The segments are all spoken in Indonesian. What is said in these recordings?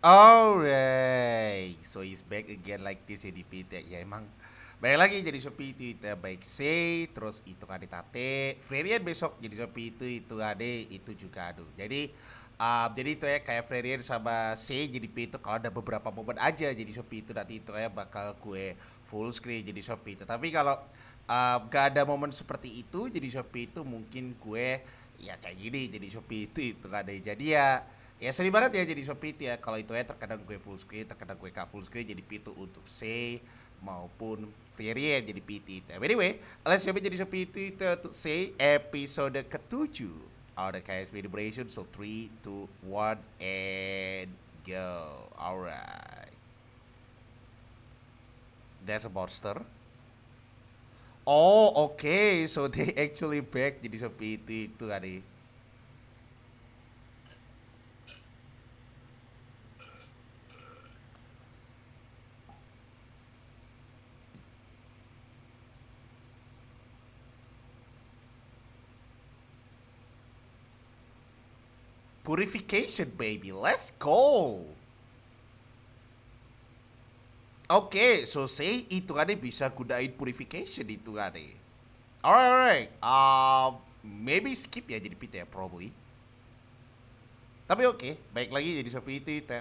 Alright, so he's back again like this ya di PT. Ya emang baik lagi jadi Shopee itu baik say terus itu kan Tate Frerian besok jadi Shopee itu ada itu juga aduh. Jadi itu ya kayak Frerian sama say jadi P itu kalau ada beberapa momen aja jadi Shopee itu nanti itu ya bakal gue full screen jadi Shopee itu. Tapi kalau gak ada momen seperti itu jadi Shopee itu mungkin gue ya kayak gini jadi Shopee itu kan ada. Jadi ya sering banget ya jadi Shopee itu ya. Kalau itu ya terkadang gue full screen, terkadang gue gak full screen jadi P itu untuk say maupun Varian jadi PT itu. Anyway, let's coba jadi Shopee itu untuk say episode ketujuh of the KSP Liberation. So 3, 2, 1 and go. Alright. That's a monster. Oh, okay. So they actually back jadi Shopee itu tadi. Purification baby. Let's go. Oke, so say hitungannya bisa gunain purification hitungannya. Alright, maybe skip ya jadi pita ya, probably. Tapi oke, baik lagi jadi seperti itu.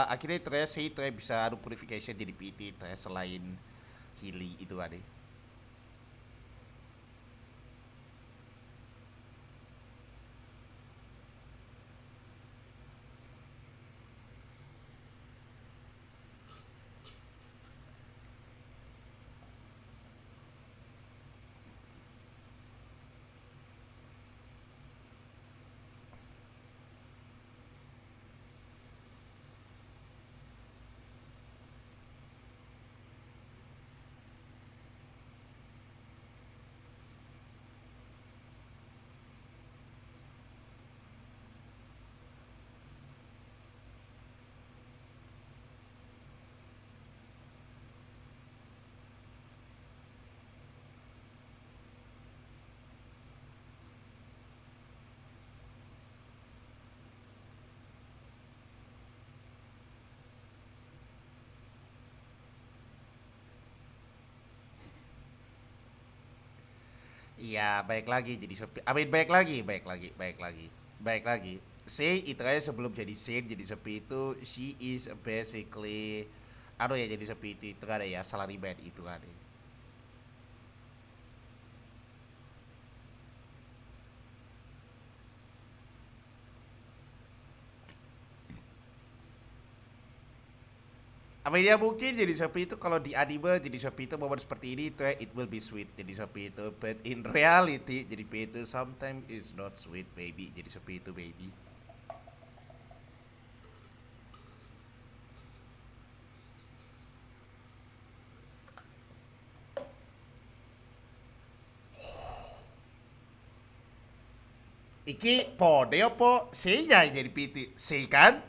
Akhirnya ternyata say ternyata bisa adu purification jadi PT ternyata selain healing itu ada. Iya, baik lagi jadi sepi. Baik lagi, baik lagi, baik lagi, baik lagi. Say itu aja sebelum jadi Saint jadi sepi itu she is basically aduh ya jadi sepi itu kan ada ya salary band itu kan. Ya mungkin jadi Shopee itu kalau di anime jadi Shopee itu momen seperti ini itu ya it will be sweet jadi Shopee itu but in reality jadi P itu sometimes is not sweet baby jadi Shopee itu baby. Iki pode apa saya jadi PT sih kan.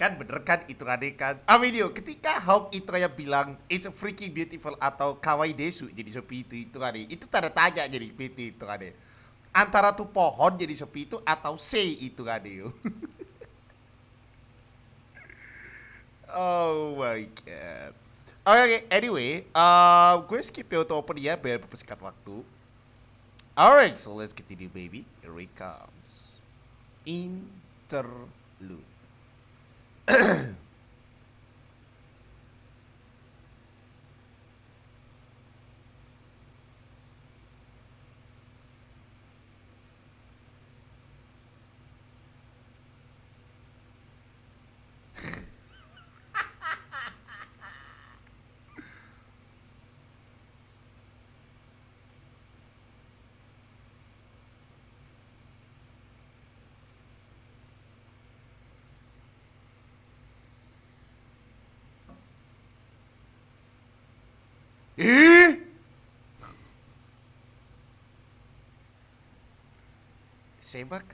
Kan bener kan itu kan. Yo ketika Hawk itu kayak bilang it's a freaking beautiful atau kawaii desu jadi Shopee itu kan itu tanda tanya jadi PT itu kan antara tuh pohon jadi Shopee itu atau sei itu kan yo. Oh my god. Oke, okay, anyway, gue skip ya untuk open ya biar mempersingkat waktu. Alright, so let's continue baby. Here it comes. Interlude. Eh? Sebak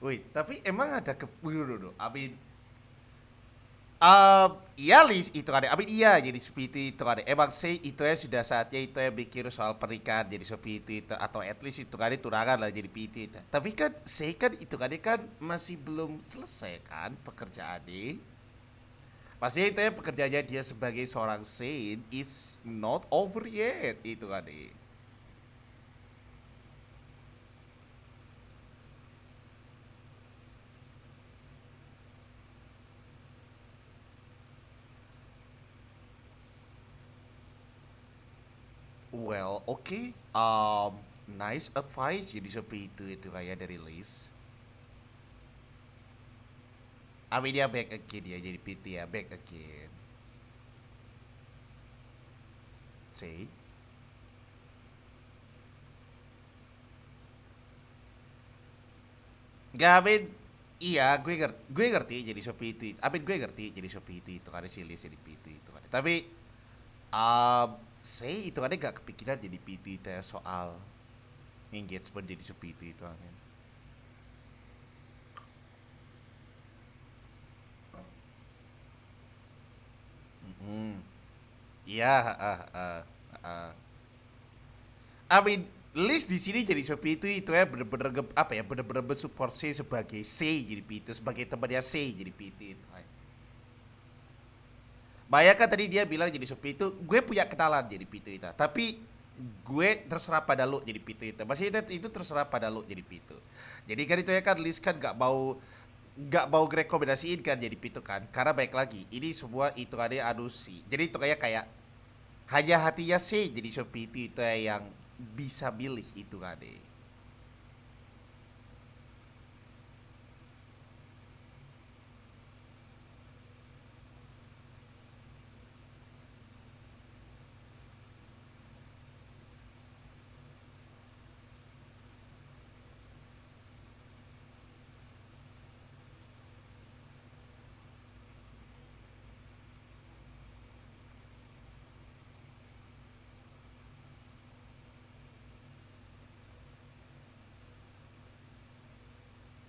Wih, tapi emang ada dulu. I mean, iya Lis itu kan. I mean iya jadi seperti itu kan. Emang sih itu ya sudah saatnya itu ya pikir soal pernikahan jadi seperti itu atau at least itu kan tunangan lah jadi PT itu. Tapi kan saya kan itu kan masih belum selesai kan pekerjaannya. Pasti itu ya pekerjaannya dia sebagai seorang saint is not over yet itu kan. Well, okay. Nice advice jadi seperti itu kayak dari Liz. I dia back again ya jadi PT ya back again. See? Gak, iya gue ngerti jadi seperti itu. Gue ngerti jadi seperti itu karena si Liz jadi PT itu kan. Tapi saya itu kan gak kepikiran jadi PT itu ya soal engagement jadi seperti itu kan. Hmm. Iya, uh. I mean, Liz di sini jadi seperti itu ya bener-bener apa ya bener-bener bersupport saya sebagai C jadi PT sebagai temannya C jadi PT itu. Bayangkan tadi dia bilang jadi seperti itu, gue punya kenalan jadi PT itu. Tapi gue terserah pada lo jadi PT itu. Masih itu terserah pada lo jadi PT. Jadi kan itu ya kan Liz kan gak mau rekomendasiin kan jadi PT kan. Karena baik lagi, ini semua itu ada adusi. Jadi itu kayak hanya hatinya C jadi seperti itu ya yang bisa milih itu kan deh.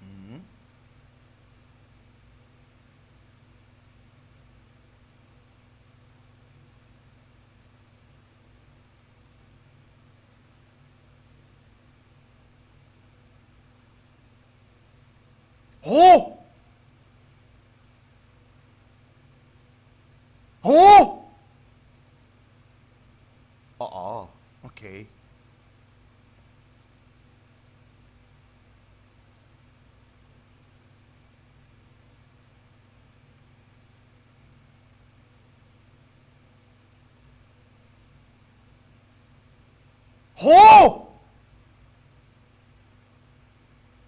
Hmm. Oh, oh, oh, oke. Oh,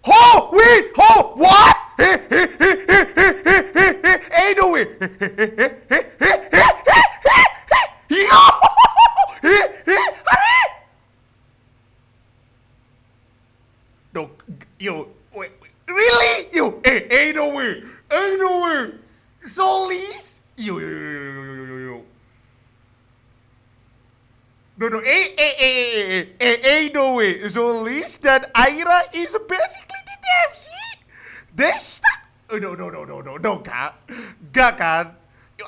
oh, wait, oh, what? Ain't no way. Yo, no, yo, wait, really? Yo, ain't no way, ain't no way. Solis? Yo. No, no, ain't no way. Solis dan Aira is basically the DFC. They start. Oh, no, Kak. Gak kan?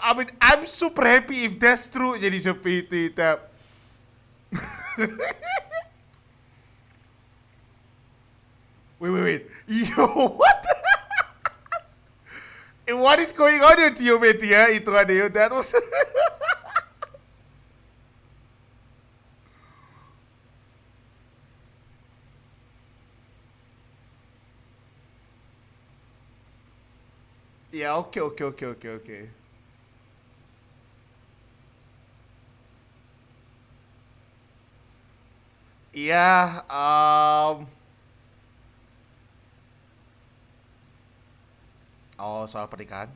I mean, I'm super happy if that's true jadi seperti itu. Wait. Yo, what? What is going on with you, media? Itu ada yo, that was... Ya, oke. Iya, oh soal pernikahan.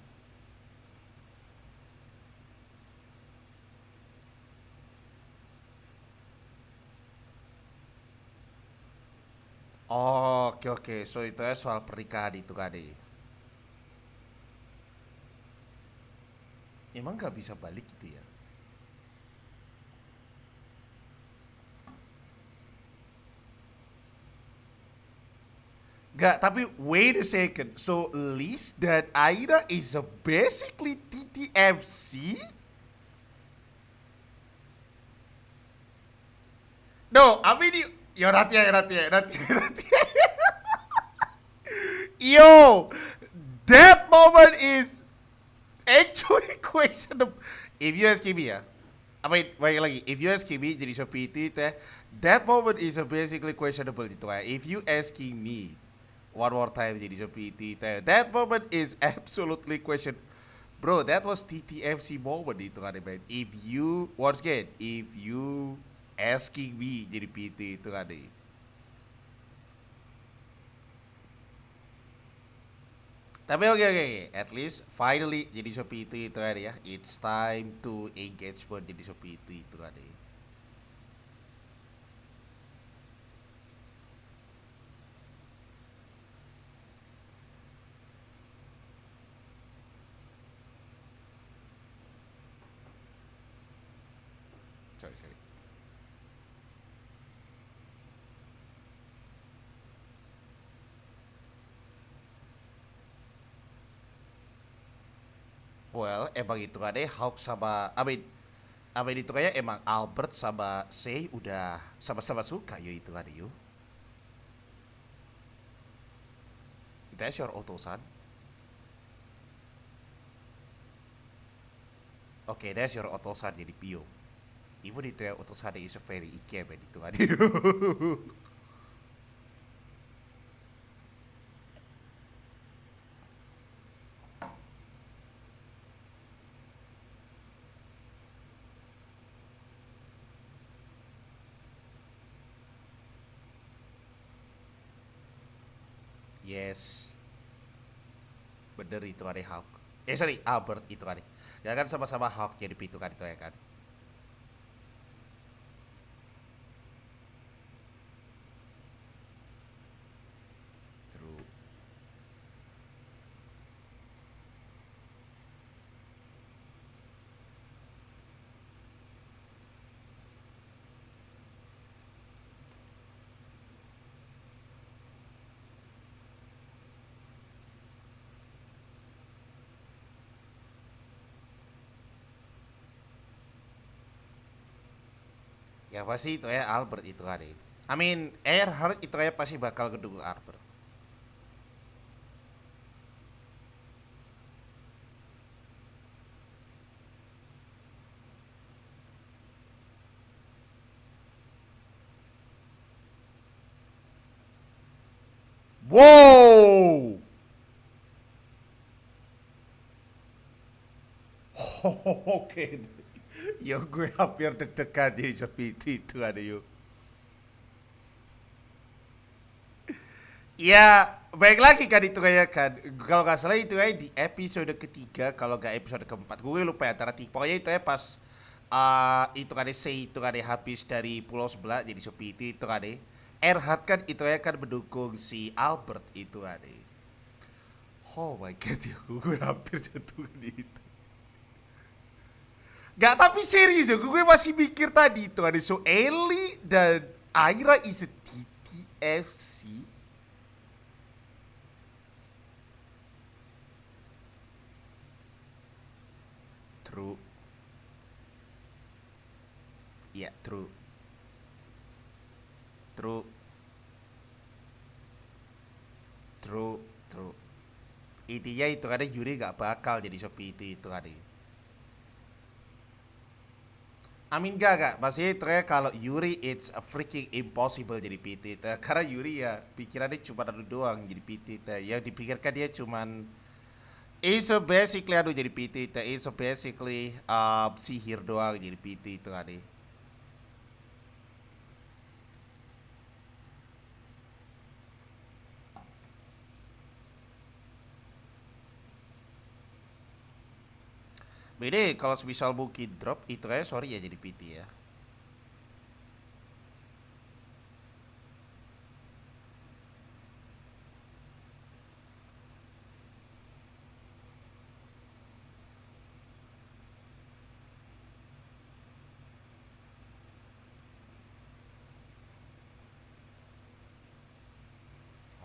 Oh, oke. So itu ya soal pernikahan itu kan deh. Emang nggak bisa balik gitu ya? Gak, tapi wait a second. So Liz dan Aira is a basically TTFC? No, I mean yo nanti ya, nanti ya, nanti ya, nanti ya. Yo, that moment is actually questionable. If you ask me ya, I mean, baik lagi, if you ask me jadi seperti itu, that moment is basically questionable itu ya. If you asking me one more time jadi seperti itu, that moment is absolutely question. Bro, that was TTFC moment itu kan, man. If you once again, if you asking me jadi PT itu kan. Tapi oke oke, oke. At least finally jadi Shopee itu kan ya. It's time to engagement jadi Shopee itu kan ya. Sorry sorry. Well, emang itu kan ya Hawk sama I mean itu kayak emang Albert sama Sei udah sama-sama suka yo itu kan yo. That's your utusan. Oke, that's your utusan jadi Pio. Even itu ya utusan is a very ikemen itu kan. Yes, bener itu kan ya Hawk. Sorry, Albert itu kan. Ya kan sama-sama Hawk jadi itu kan itu ya kan. True. Ya pasti itu ya Albert itu kan ya. I mean, Earhart itu kayak pasti bakal kedukung Albert. Wow. Oke. Yo gue hampir deg-degan jadi seperti itu ada yuk. Ya, baik lagi kan itu kayak kan. Kalau nggak salah itu ya di episode ketiga, kalau nggak episode keempat. Gue lupa ya antara tiga. Pokoknya itu ya pas itu kan say itu kan habis dari pulau sebelah jadi seperti itu kan. Erhard kan itu ya kan mendukung si Albert itu kan. Oh my god, ya, gue hampir jatuh di itu. Gak, tapi serius ya, gue masih mikir tadi itu ada so Ellie dan Aira is a TTFC. True. Iya, yeah, true. True. True. True. Intinya itu kan Yuri gak bakal jadi Shopee itu kan. Amin gak, maksudnya itu kayak kalau Yuri it's a freaking impossible jadi PT itu. Karena Yuri ya pikirannya cuma ada doang jadi PT itu. Yang dipikirkan dia cuman it's a basically aduh jadi PT itu. It's a basically sihir doang jadi PT itu kan. Beda kalau misal mungkin drop itu kayak sorry ya jadi PT ya.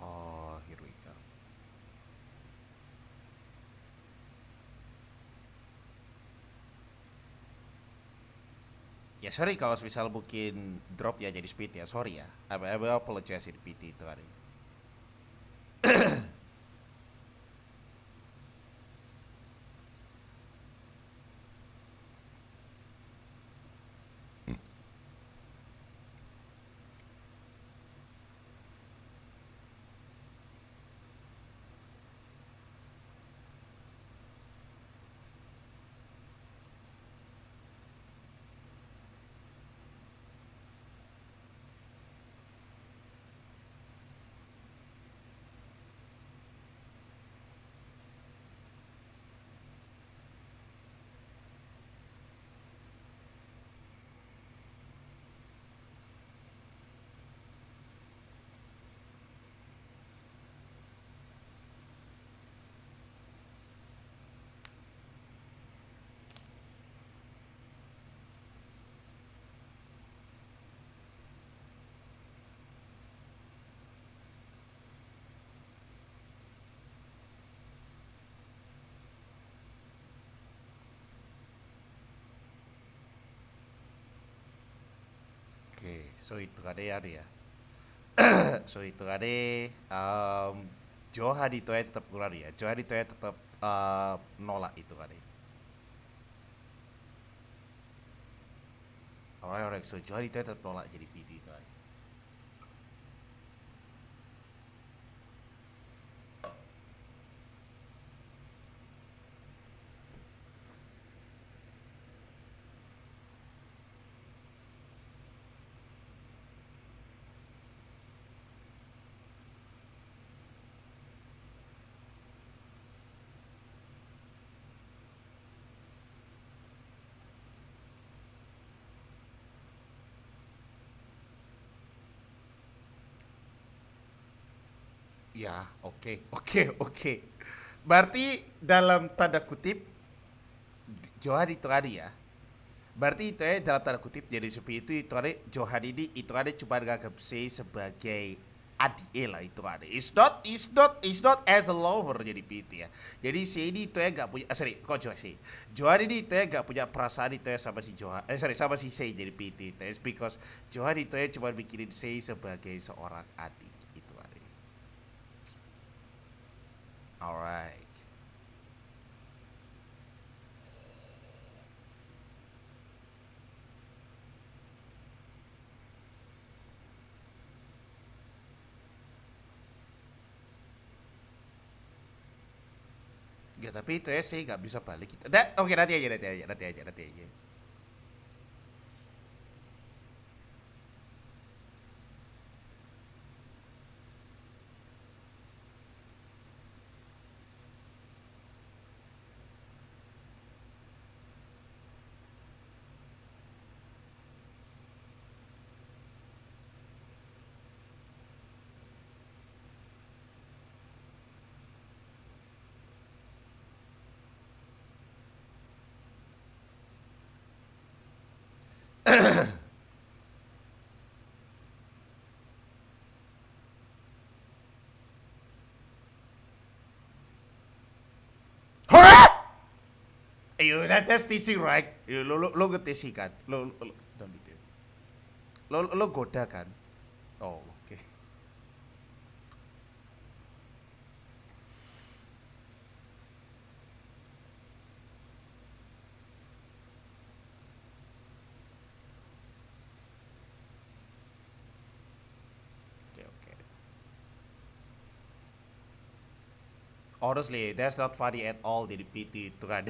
Oh Ya sorry kalau misal mungkin drop ya jadi speed ya, sorry ya. I will apologize in PT itu hari. Oke, so itu ada ya, ada ya. So itu ada Johan itu ya tetap kurang ya. Johan itu ya tetap nolak itu kan. Alright, so Johan itu ya tetap nolak jadi PT itu kan. Ya, oke. Berarti dalam tanda kutip Johan itu ada ya. Berarti itu ya dalam tanda kutip jadi seperti itu ada Johan ini itu ada cuma nganggap saya sebagai adik lah itu ada. It's not as a lover jadi PT ya. Jadi si ini itu ya gak punya sorry kok Johan sih. Johan ini itu ya gak punya perasaan itu ya sama si Johan sorry sama si saya jadi PT itu. It's because Johan itu ya cuma bikin saya sebagai seorang adik itu ada. Alright. Ya tapi itu ya sih nggak bisa balik kita. Oke nanti aja. Hurrah! That's TC right? Lo nge-TC kan? Don't do that. Lo goda kan? Oh, oke. Oke. Honestly, that's not funny at all di PT itu kan.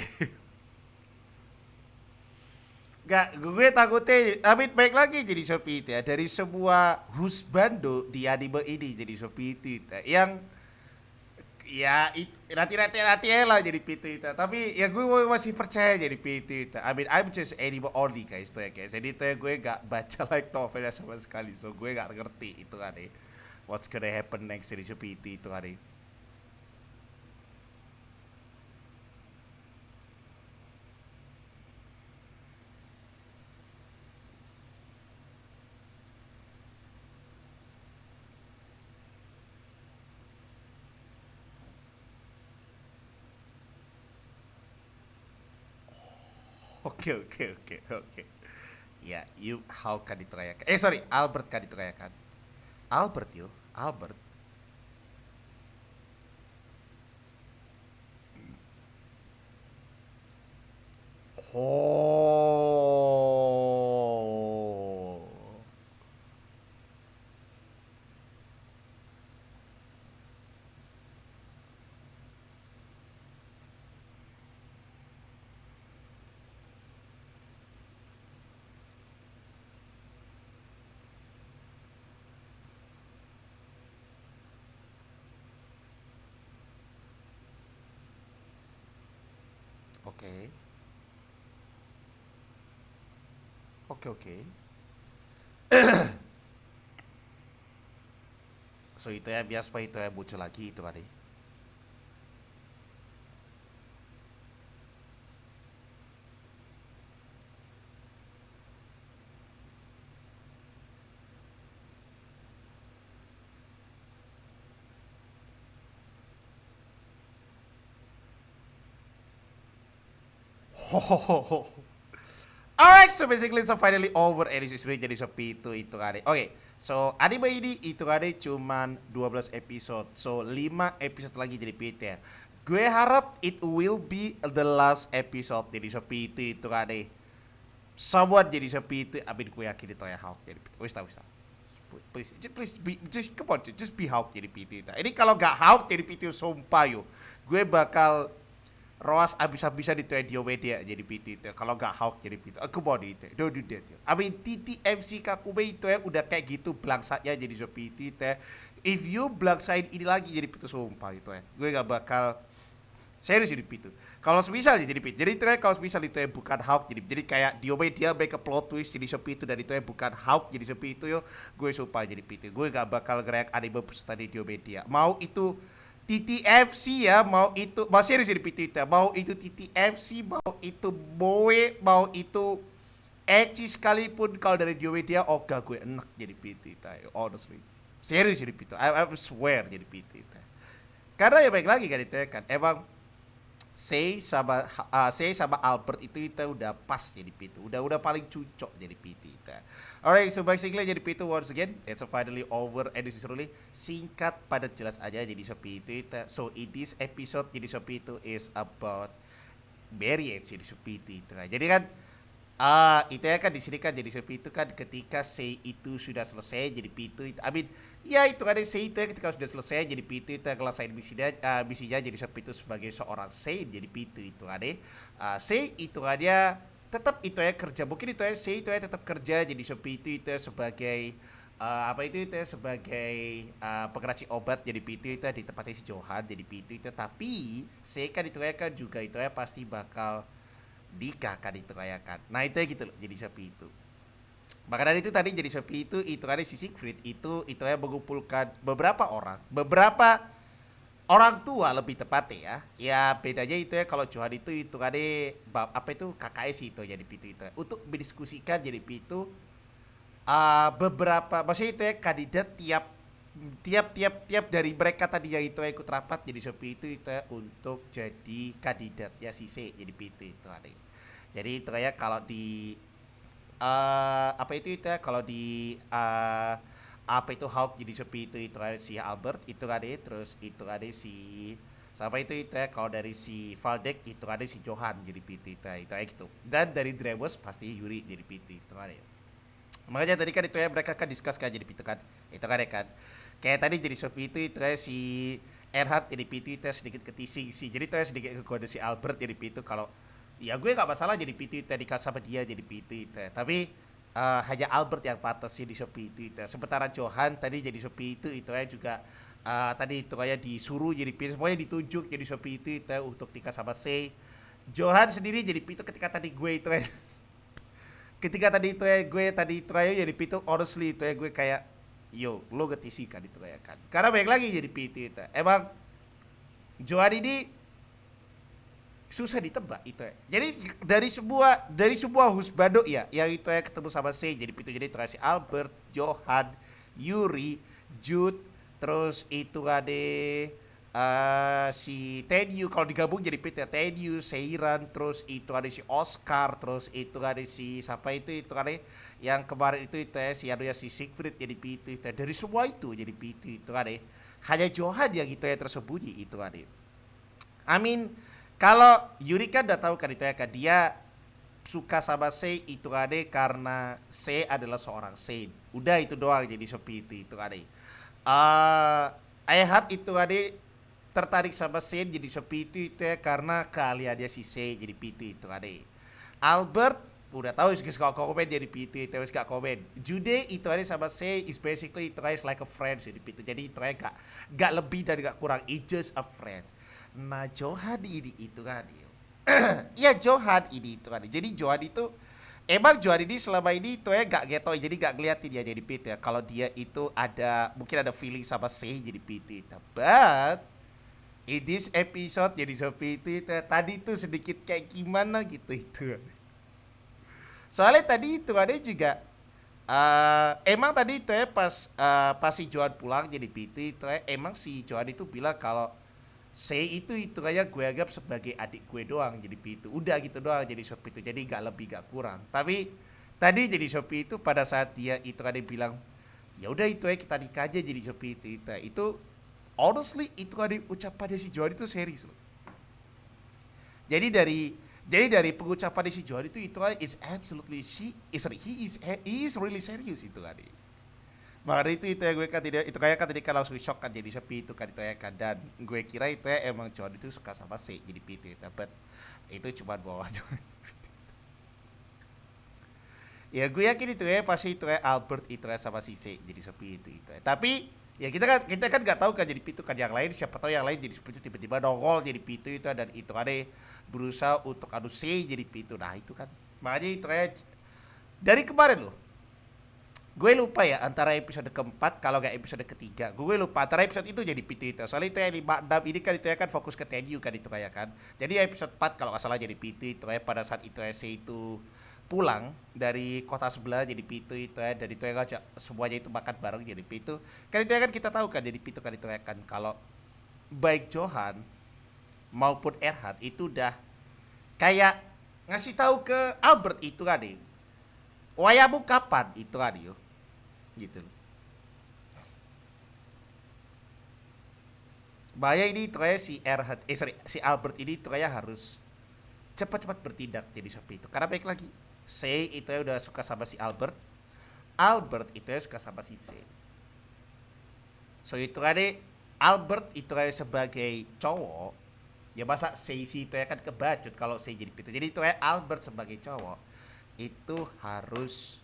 Gak, gue takutnya, tapi baik lagi jadi Shopee itu ya. Dari semua husbando di anime ini jadi Shopee itu ya. Yang ya nanti lah jadi PT itu. Tapi ya gue masih percaya jadi PT itu. I mean I'm just anime only guys tuh ya guys. Jadi itu ya gue gak baca like novelnya sama sekali. So gue gak ngerti itu kan ya. What's gonna happen next jadi PT itu kan ya. Oke. Ya, you how kan diterayakan. Sorry, Albert kan diterayakan. Albert yo, Albert. Oh. Oke. Oke, oke. So itu ya biasa itu ya muncul lagi itu kan. Hohoho. Alright, so basically so finally over edisi series jadi sepi itu kan. Oke, so anime ini itu kan cuman 12 episode. So 5 episode lagi jadi PT ya. Gue harap it will be the last episode jadi sepi itu kan. Somewhat jadi sepi itu, abis gue yakin itu ya Hawk jadi PT. Wis tahu, wis tahu. Please be, just come on, just be Hawk jadi PT. Ini kalau gak Hawk jadi PT sumpah yo. Gue bakal Roas abis-abisan itu ya media jadi PT itu. Kalau nggak Hawk jadi PT. Aku mau itu. Don't do that. Ya. I mean TTMC Kakume itu ya udah kayak gitu blangsaknya jadi so PT itu ya. If you blangsain ini lagi jadi PT sumpah itu ya. Gue nggak bakal serius jadi PT. Kalau misal jadi PT. Jadi itu ya kalau misal itu ya bukan Hawk jadi kayak Diomedia make a plot twist jadi so PT dan itu ya bukan Hawk jadi so PT yo. Gue sumpah jadi PT. Gue nggak bakal gerak anime peserta di Diomedia. Mau itu TTFC ya, mau itu masih serius di PT itu, mau itu TTFC, mau itu Boe, mau itu Eci sekalipun kalau dari Diomedia, gak gue enak jadi PT itu, honestly. Serius jadi PT, I swear jadi PT itu. Karena ya baik lagi kan itu ya kan, emang Sei sama Albert itu udah pas jadi PT, udah paling cocok jadi PT itu. Alright, so basically jadi PT once again, it's finally over and this is really singkat padat jelas aja jadi seperti itu. So in this episode jadi seperti itu is about marriage jadi seperti itu. Jadi kan itu ya kan di sini kan jadi seperti itu kan ketika Sei itu sudah selesai jadi pitu itu. I mean, ya itu kan Sei itu ya ketika sudah selesai jadi pitu itu ngelasain misinya jadi seperti itu sebagai seorang Sei jadi pitu itu kan Sei itu kan dia tetap itu ya kerja mungkin itu ya Sei itu ya tetap kerja jadi seperti itu ya sebagai apa itu ya sebagai pengracik obat jadi pitu itu ya, di tempatnya si Johan jadi pitu itu tapi Sei kan itu ya kan juga itu ya pasti bakal nikah kan itu kayak kan. Nah itu ya gitu loh jadi sepi itu. Maka dari itu tadi jadi sepi itu kan si Siegfried itu ya mengumpulkan beberapa orang tua lebih tepatnya ya. Ya bedanya itu ya kalau Johan itu kan apa itu KKS itu jadi pitu itu ya. Untuk mendiskusikan jadi pitu beberapa maksudnya itu ya kandidat tiap dari mereka tadi yang itu ya ikut rapat jadi sepi itu ya untuk jadi kandidat ya si C jadi PT itu ada. Jadi itu kayak kalau di apa itu ya kalau di apa itu Hawk jadi sepi itu ada si Albert itu ada terus itu ada si sama itu ya kalau dari si Valdek itu ada si Johan jadi PT itu kayak gitu dan dari Drewes pasti Yuri jadi PT itu ada. Makanya tadi kan itu ya mereka kan discuss kan jadi PT kan itu kan ya kan kayak tadi jadi sepi itu ya si Erhard jadi PT itu sedikit ketising sih jadi itu ya sedikit kegoda si Albert jadi PT kalau ya gue nggak masalah jadi PT tadi sama dia jadi PT tapi hanya Albert yang pantas sih di Shopee itu sementara Johan tadi jadi Shopee itu ya juga tadi itu kayak disuruh jadi PT semuanya ditunjuk jadi Shopee itu untuk nikah sama C Johan sendiri jadi PT ketika tadi gue itu ya ketika tadi itu ya gue tadi itu kayak jadi PT honestly itu ya gue kayak yo lo getisi kan itu kayak kan karena banyak lagi jadi PT itu emang Johan ini susah ditebak itu ya. Jadi dari sebuah husbando ya yang itu ya ketemu sama C jadi itu jadi terasi Albert, Johan, Yuri, Jude, terus itu ada si Tenyu kalau digabung jadi PT Tenyu, Seiran, terus itu ada si Oscar, terus itu ada si siapa itu ada yang kemarin itu ya si anu ya si Siegfried jadi PT itu. Dari semua itu jadi PT itu ada. Hanya Johan yang itu ya tersembunyi itu ada. I mean kalau Yuri kan udah tahu kan itu ya kan dia suka sama Sei itu ada karena Sei adalah seorang saint. Udah itu doang jadi seperti itu ada. Ehat itu ada tertarik sama Sein jadi seperti itu ya karena keahliannya si Sei jadi PT itu ada. Albert udah tahu sih gak komen jadi PT itu gak komen. Jude itu ada sama Sei is basically itu guys like a friend jadi PT. Jadi itu gak lebih dan gak kurang, it's just a friend. Nah Johan ini itu kan iya Johan ini itu kan. Jadi Johan itu emang Johan ini selama ini tuh ya gak getoy, jadi gak ngeliatin dia jadi PT ya. Kalau dia itu ada mungkin ada feeling sama Sei jadi PT. But in this episode jadi seperti itu tadi tuh sedikit kayak gimana gitu itu. Soalnya tadi itu ada juga emang tadi itu ya pas si Johan pulang jadi PT itu ya emang si Johan itu bilang kalau Sei itu kayak gue anggap sebagai adik gue doang jadi PT. Udah gitu doang jadi seperti itu. Jadi gak lebih gak kurang. Tapi tadi jadi Shopee itu pada saat dia itu ada bilang ya udah itu ya kita nikah aja jadi Shopee itu honestly itu ada ucapannya si Johan itu serius loh. Jadi dari pengucapan si Johan itu kan is absolutely he is really serious itu kan. Makanya itu ya gue kan tidak itu kayak kan tadi kan langsung shock kan jadi sepi itu kan itu ya kan dan gue kira itu ya emang John itu suka sama C jadi PT tapi itu cuma bawa ya gue yakin itu ya pasti itu ya Albert itu ya sama si C jadi sepi itu ya. Tapi ya kita kan nggak tahu kan jadi itu kan yang lain siapa tahu yang lain jadi sepi itu tiba-tiba nongol jadi PT itu dan itu ada berusaha untuk adu C jadi PT. Nah itu kan makanya itu ya dari kemarin loh gue lupa ya antara episode keempat kalau nggak episode ketiga gue lupa antara episode itu jadi PT itu soalnya itu ya 5-6 ini kan itu ya kan fokus ke Tenyu kan itu kayak kan jadi episode 4 kalau nggak salah jadi PT itu ya pada saat itu ya itu pulang dari kota sebelah jadi PT itu ya dan itu ya kan semuanya itu makan bareng jadi PT kan itu ya kan kita tahu kan jadi PT kan itu ya kan kalau baik Johan maupun Erhard itu udah kayak ngasih tahu ke Albert itu kan deh wayamu kapan itu kan yuk gitu. Bahaya ini itu kayak si Albert ini itu kayak harus cepat-cepat bertindak jadi seperti itu. Karena baik lagi, C itu ya udah suka sama si Albert, Albert itu ya suka sama si C. So itu kan Albert itu kayak sebagai cowok, ya masa C itu ya kan kebacut kalau C jadi itu. Jadi itu kayak Albert sebagai cowok itu harus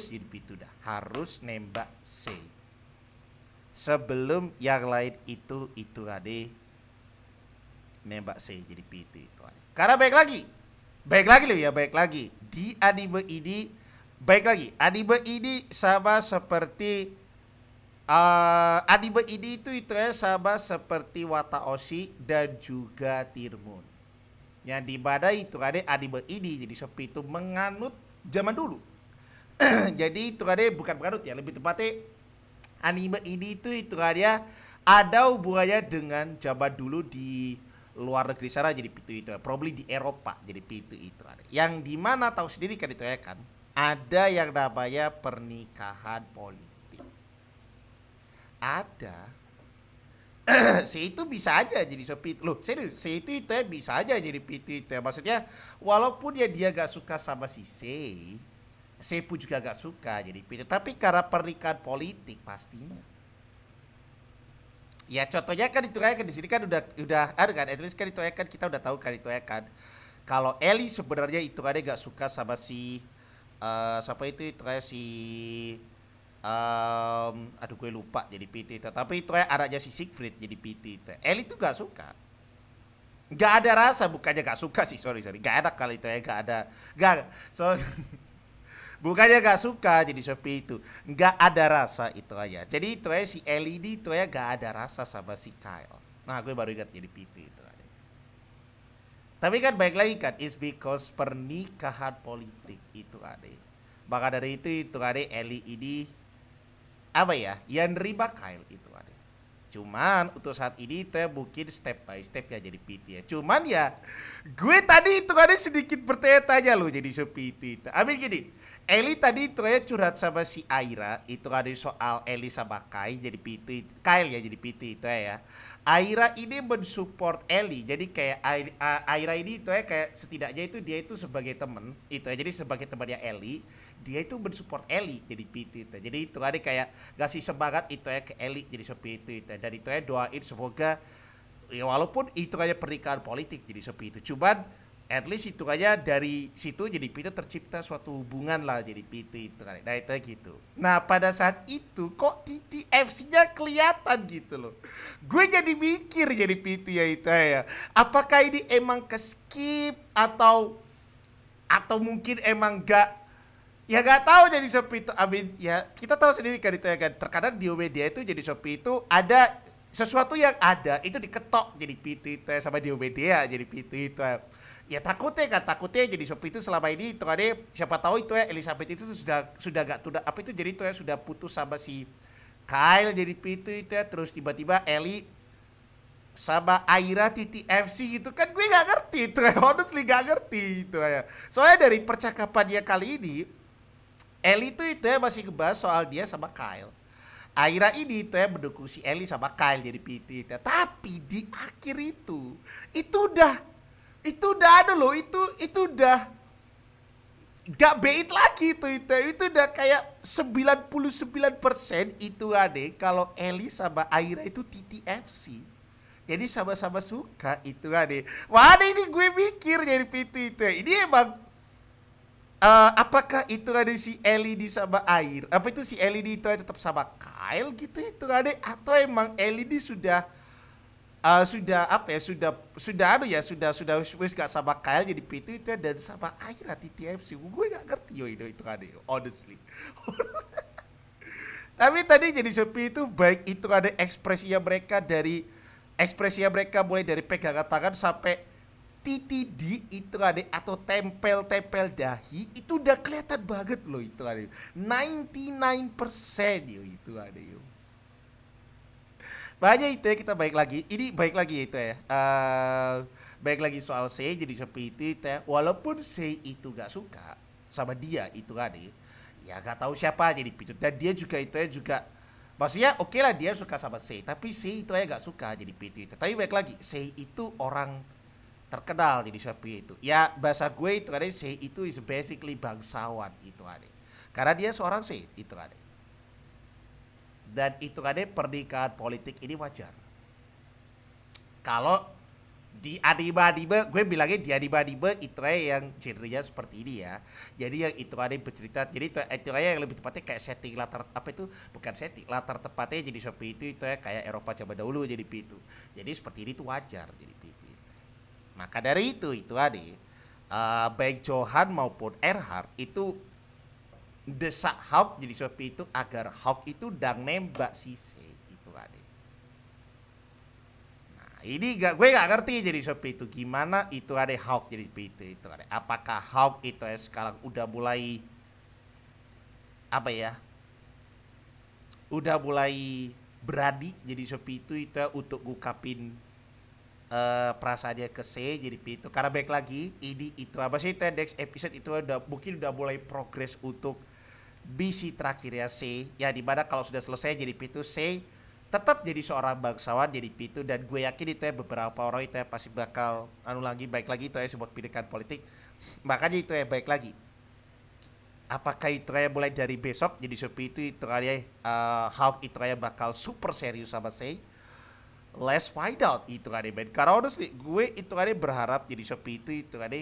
jadi itu dah, harus nembak C sebelum yang lain itu tadi nembak C jadi PT itu. Karena baik lagi loh ya baik lagi di anime ini baik lagi anime ini sama seperti anime ini itu ya sama seperti Wataoshi dan juga Tirmon yang dimana itu ada anime ini jadi seperti itu menganut zaman dulu. Jadi itu kan bukan penganut ya lebih tepatnya anime ini itu kan ya ada hubungannya dengan zaman dulu di luar negeri sana jadi itu probably di Eropa jadi itu ada yang dimana tahu sendiri kan itu ya kan ada yang namanya pernikahan politik ada si itu bisa aja jadi seperti loh serius si itu ya bisa aja jadi itu ya maksudnya walaupun ya dia gak suka sama si Sepu juga gak suka jadi PT. Tapi karena pernikahan politik pastinya. Ya contohnya kan itu kan di sini kan udah ada kan at least kan itu kan kita udah tahu kan itu kan. Kalau Eli sebenarnya itu kan gak suka sama si siapa itu kayak si aduh gue lupa jadi PT itu. Tapi itu anaknya si Siegfried jadi PT itu. Eli tuh gak suka. Gak ada rasa bukannya gak suka sih sorry gak enak kali itu ya gak ada gak so bukannya gak suka jadi seperti itu gak ada rasa itu aja jadi itu ya si LED itu ya gak ada rasa sama si Kyle nah gue baru ingat jadi PT itu aja. Tapi kan baik lagi kan is because pernikahan politik itu ada maka dari itu ada Ellie ini apa ya, yang nerima Kyle itu ada. Cuman untuk saat ini itu ya mungkin step by step ya jadi PT ya. Cuman ya gue tadi itu ada sedikit bertanya-tanya loh jadi so PT itu. Amin gini, Eli tadi itu ya curhat sama si Aira itu ada soal Eli sama Kai jadi PT, Kyle ya jadi PT itu ya. Aira ini mensupport Eli, jadi kayak Aira ini itu ya kayak setidaknya itu dia itu sebagai temen itu ya, jadi sebagai temannya Eli dia itu mensupport Eli jadi PT itu. Jadi itu ada kayak ngasih semangat itu ya ke Eli jadi seperti itu. Dan itu ya doain semoga ya walaupun itu kayak pernikahan politik jadi seperti itu. Cuman at least itu aja dari situ jadi PT tercipta suatu hubungan lah jadi PT itu kan. Nah itu gitu. Nah pada saat itu kok TTFC-nya kelihatan gitu loh. Gue jadi mikir jadi PT ya itu ya. Apakah ini emang ke skip atau mungkin emang gak, ya gak tahu jadi Shopee itu. Amin ya kita tahu sendiri kan itu ya kan. Terkadang di media itu jadi Shopee itu ada sesuatu yang ada itu diketok jadi PT itu ya, sama di media jadi PT itu ya. Ya takutnya jadi Shopee itu selama ini itu ada siapa tahu itu ya Elizabeth itu sudah gak tuh apa itu jadi itu ya sudah putus sama si Kyle jadi PT itu ya, terus tiba-tiba Eli sama Aira TTFC gitu kan gue gak ngerti itu ya, honestly gak ngerti itu ya. Soalnya dari percakapannya kali ini Eli itu ya masih ngebahas soal dia sama Kyle. Aira ini itu ya mendukung si Eli sama Kyle jadi PT itu. Tapi di akhir itu udah ada loh, itu udah gak bait lagi itu udah kayak 99% itu ada kalau Eli sama Aira itu TTFC. Jadi sama-sama suka itu ada. Wah ini gue mikir jadi PT itu ya. Ini emang apakah itu ada si Eli di sama air? Apa itu si Eli di itu tetap sama Kyle gitu itu ada atau emang Eli di sudah apa ya sudah wis gak sama Kyle jadi PT itu dan sama air di TFC. Gue gak ngerti yo itu ada honestly. Tapi tadi jadi sepi itu baik itu ada ekspresinya mereka mulai dari pegangan tangan sampai TTD itu ada atau tempel-tempel dahi itu udah kelihatan banget loh itu ada 99% yo itu ada yo. Banyak itu ya kita baik lagi. Ini baik lagi itu ya. Baik lagi soal C jadi seperti itu ya. Walaupun C itu gak suka sama dia itu ada ya gak tahu siapa jadi Pitu dan dia juga itu ya juga maksudnya oke lah dia suka sama C tapi C itu ya gak suka jadi Pitu itu. Tapi baik lagi C itu orang terkenal di Shopee itu. Ya bahasa gue itu ada C itu is basically bangsawan itu ada. Karena dia seorang C itu ada. Dan itu ada pernikahan politik ini wajar. Kalau di anime-anime gue bilangnya di anime-anime itu aja yang genrenya seperti ini ya. Jadi yang itu ada bercerita. Jadi itu aja yang lebih tepatnya kayak setting latar apa itu bukan setting latar tepatnya jadi Shopee itu ya kayak Eropa zaman dahulu jadi itu. Jadi seperti ini tuh wajar jadi itu. Maka dari itu ada baik Johan maupun Erhard itu desak Hawk jadi Shopee itu agar Hawk itu dang nembak si C itu ada. Nah ini gue gak ngerti jadi Shopee itu gimana itu ada Hawk jadi PT itu ada. Apakah Hawk itu ya sekarang udah mulai apa ya? Udah mulai berani jadi Shopee itu ya, untuk ngukapin perasaannya ke C jadi P itu karena baik lagi ini itu apa sih next episode itu mungkin udah mulai progres untuk BC terakhir ya C ya dimana kalau sudah selesai jadi P itu C tetap jadi seorang bangsawan jadi P itu dan gue yakin itu ya beberapa orang itu ya pasti bakal baik lagi itu ya sebuah pilihan politik makanya itu ya baik lagi apakah itu kayak mulai dari besok jadi Shopee itu kayak Hulk itu kayak bakal super serius sama C. Let's find out itu kan men. Karena honestly gue itu kan berharap jadi Shopee itu kan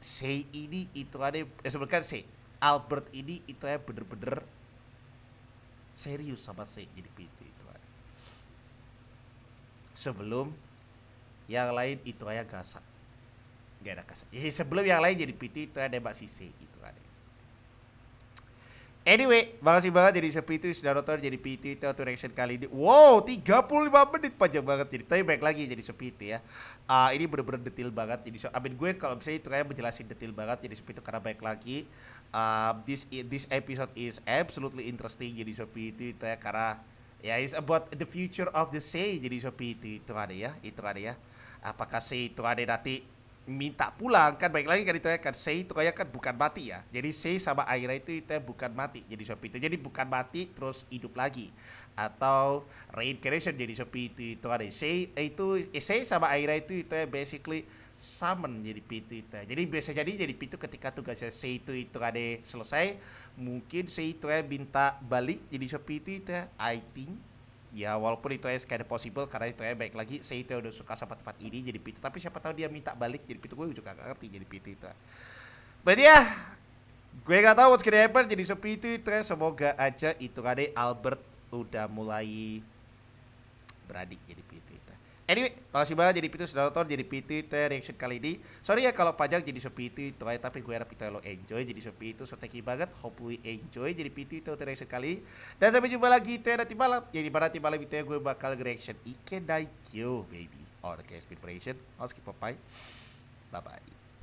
say ini itu kan sebutkan say Albert ini itu ya bener-bener serius sama say jadi PT itu kan. Sebelum yang lain itu kayak gasak. Gak ada gasak. Jadi sebelum yang lain jadi PT itu ada Mbak Sise gitu kan. Anyway, makasih banget jadi sepi itu sudah nonton jadi PT itu reaction kali ini. Wow, 35 menit panjang banget jadi. Tapi baik lagi jadi sepi itu ya. Ini bener-bener detail banget jadi gue kalau misalnya itu kayak menjelasin detail banget jadi sepi itu karena baik lagi this episode is absolutely interesting jadi sepi itu ya karena ya it's about the future of the Sei jadi sepi itu ada ya, itu ada ya. Apakah Sei itu ada nanti minta pulang kan baik lagi kan itu ya kan Sei itu kayak kan bukan mati ya jadi Sei sama Aira itu ya bukan mati jadi Shopee itu jadi bukan mati terus hidup lagi atau reincarnation jadi Shopee itu ada Sei sama Aira itu ya basically summon jadi Pitu itu jadi biasa jadi Pitu ketika tugasnya Sei itu ada selesai mungkin Sei itu ya minta balik jadi Shopee itu ya I think ya walaupun itu kind of possible karena itu baik lagi saya itu udah suka sama tempat ini jadi Pitu tapi siapa tahu dia minta balik jadi Pitu gue juga gak ngerti jadi Pitu itu berarti ya gue gak tahu what's gonna happen jadi seperti itu semoga aja itu ada Albert udah mulai beradik jadi PT itu. Anyway, makasih banget jadi PT sudah nonton jadi PT itu reaction kali ini. Sorry ya kalau panjang jadi seperti itu tapi gue harap itu lo enjoy jadi seperti itu. So thank you banget, hopefully enjoy jadi PT itu reaction kali. Dan sampai jumpa lagi itu nanti malam. Jadi nanti malam itu gue bakal reaction Ike Daikyo baby. Or the case preparation. I'll skip bye. Bye bye.